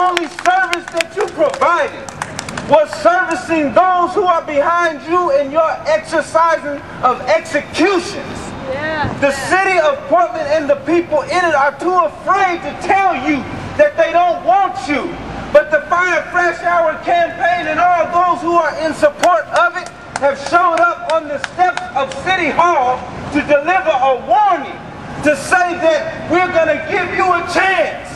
only service that you provided was servicing those who are behind you in your exercising of executions. The city of Portland and the people in it are too afraid to tell you that they don't want you. But the Fire Frashour campaign and all those who are in support of it have showed up on the steps of City Hall to deliver a warning, to say that we're going to give you a chance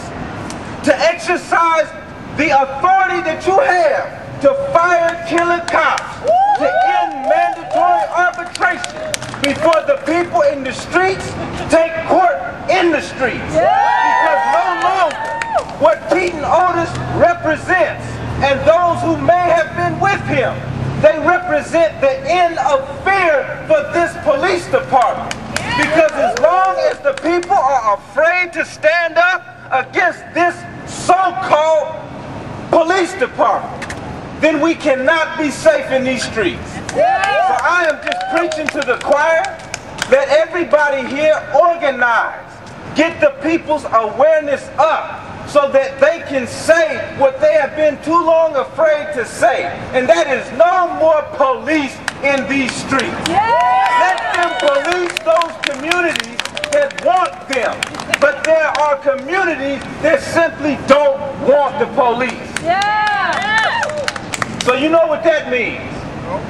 to exercise the authority that you have to fire killer cops, to end mandatory arbitration before the people in the streets take court in the streets. Because no longer what Keaton Otis represents, and those who may have been with him, they represent the end of fear for this police department. Because as long as the people are afraid to stand up against this so-called police department, then we cannot be safe in these streets. So I am just preaching to the choir. Let everybody here organize. Get the people's awareness up so that they can say what they have been too long afraid to say. And that is no more police in these streets. Let them police those communities that want them. But there are communities that simply don't want the police. So you know what that means.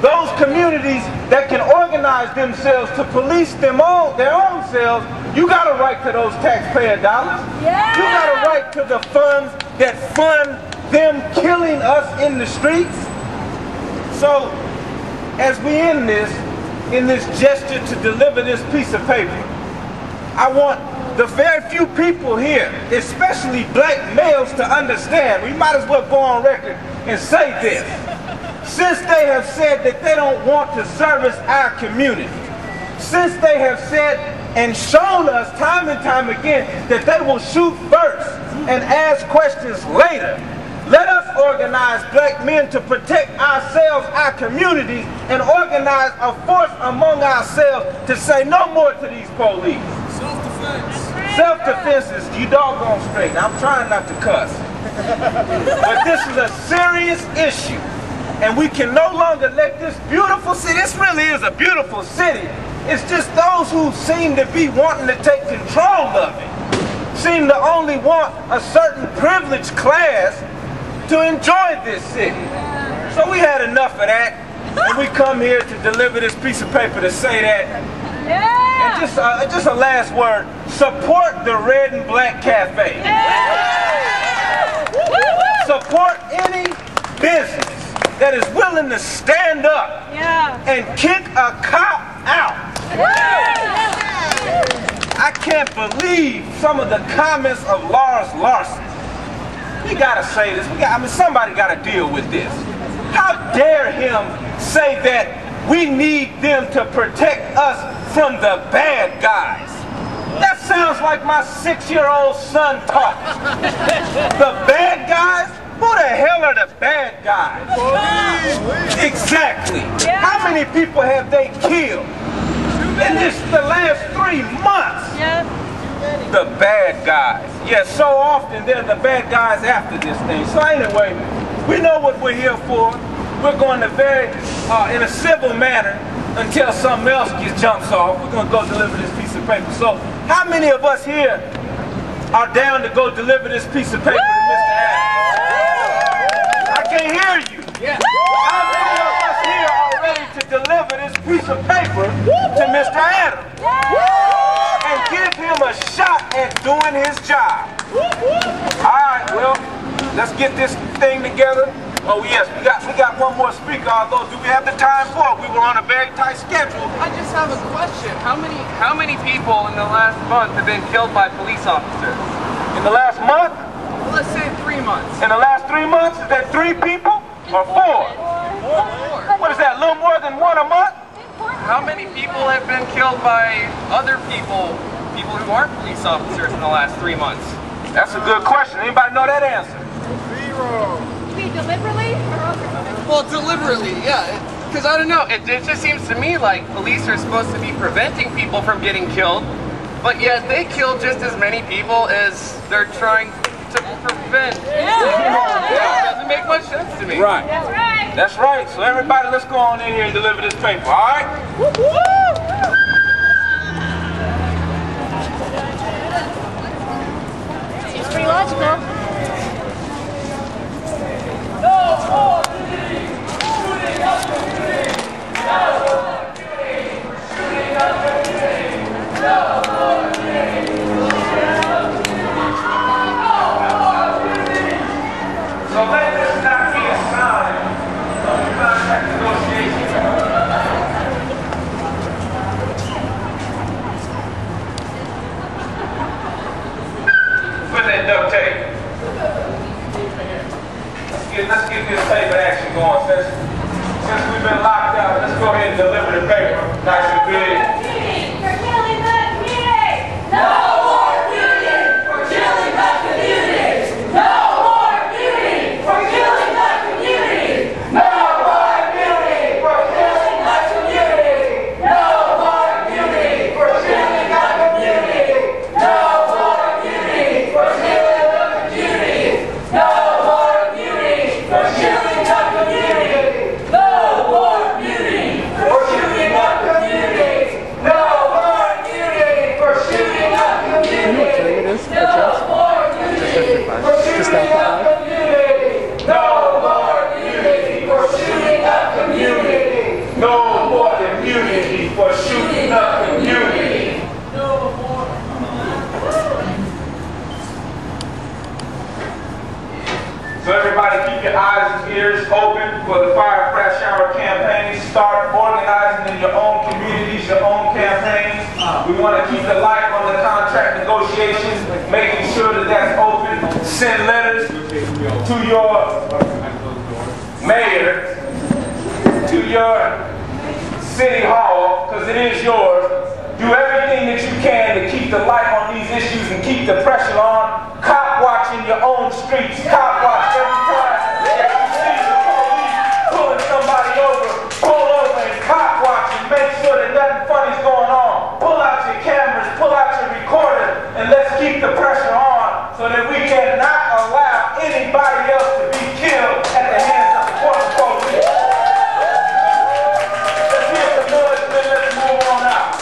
Those communities that can organize themselves to police their own selves, you got a right to those taxpayer dollars. You got a right to the funds that fund them killing us in the streets. So as we end this, in this gesture to deliver this piece of paper, I want the very few people here, especially black males, to understand. We might as well go on record and say this. Since they have said that they don't want to service our community, since they have said and shown us time and time again that they will shoot first and ask questions later, let us organize black men to protect ourselves, our communities, and organize a force among ourselves to say no more to these police. Self-defense. Self-defense is you doggone straight. I'm trying not to cuss. But this is a serious issue. And we can no longer let this beautiful city, this really is a beautiful city. It's just those who seem to be wanting to take control of it, seem to only want a certain privileged class to enjoy this city. So we had enough of that, and we come here to deliver this piece of paper to say that. And just a last word, support the Red and Black Cafe. Support any business that is willing to stand up and kick a cop out. I can't believe some of the comments of Lars Larson. We gotta say this. Somebody gotta deal with this. How dare him say that we need them to protect us from the bad guys? That sounds like my 6-year-old son talking. The bad guys? Who the hell are the bad guys? Exactly. How many people have they killed in the last 3 months? The bad guys. Yes, so often they're the bad guys after this thing. So anyway, we know what we're here for. We're going to in a civil manner until something else jumps off. We're going to go deliver this piece of paper. So how many of us here are down to go deliver this piece of paper to Mr. Adams? I can't hear you. How many of us here are ready to deliver this piece of paper to Mr. Adams? And give him a shot at doing his job. Alright, well, let's get this thing together. Oh yes, we got one more speaker, although do we have the time for it? We were on a very tight schedule. I just have a question. How many people in the last month have been killed by police officers? In the last month? Well, let's say 3 months. In the last 3 months, is that 3 people or 4? 4. What is that, a little more than 1 a month? How many people have been killed by other people who aren't police officers in the last 3 months? That's a good question. Anybody know that answer? 0. Deliberately? Well, deliberately, yeah. Because I don't know, it just seems to me like police are supposed to be preventing people from getting killed, but yet they kill just as many people as they're trying for revenge. It doesn't make much sense to me. Right. That's right. So everybody, let's go on in here and deliver this paper, all right? Seems pretty logical. So let this not be a sign of contract negotiation. Put that duct tape. Let's get this paper action going. Since we've been locked out, let's go ahead and deliver the paper. Nice and big. For killing the community! No more beauty! For killing the community! No more beauty! For killing the community! No more beauty! For killing the community! No more beauty! For killing the community! No more beauty! For killing the community! No more beauty! For killing the community! No more beauty! For shooting up community! No more beauty! For shooting up community! No more beauty! For shooting up community! No more beauty! For shooting up community! No more immunity for shooting up community. No more. So everybody keep your eyes and ears open for the Fire Frashour campaign. Start organizing in your own communities, your own campaigns. We want to keep the light on the contract negotiations, making sure that that's open. Send letters to your mayor, to your city hall, because it is yours. Do everything that you can to keep the light on these issues and keep the pressure on. Cop watch in your own streets. Cop watch every time that you see the police pulling somebody over. Pull over and cop watch and make sure that nothing funny's going on. Pull out your cameras, pull out your recorder, and let's keep the pressure on so that we cannot allow anybody else to be killed at the hands of the Portland police. Let's hear some noise and then let's move on out.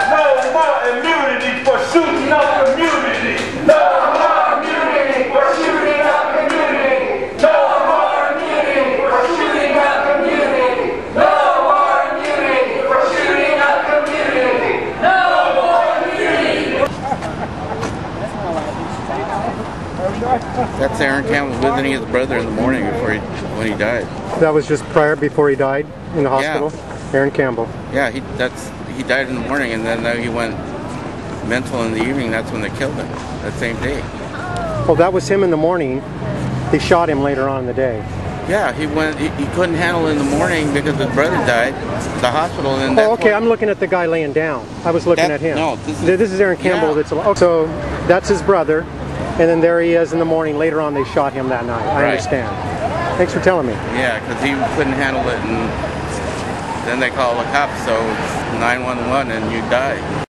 No more immunity for shooting up community. No more immunity for shooting up community. No more immunity for shooting up community. No more immunity for shooting up community. No more immunity. That's Aaron Campbell visiting his brother in the morning when he died. That was just before he died in the hospital? Yeah. Aaron Campbell. Yeah, he died in the morning, and then he went mental in the evening. That's when they killed him, that same day. Oh, that was him in the morning. They shot him later on in the day. Yeah, he couldn't handle it in the morning because his brother died at the hospital. And Oh, okay, I'm looking at the guy laying down. I was looking at him. No, this is Aaron Campbell. Yeah. So that's his brother, and then there he is in the morning. Later on, they shot him that night. I understand. Thanks for telling me. Yeah, because he couldn't handle it, and then they called the cops, so it's 911 and you die.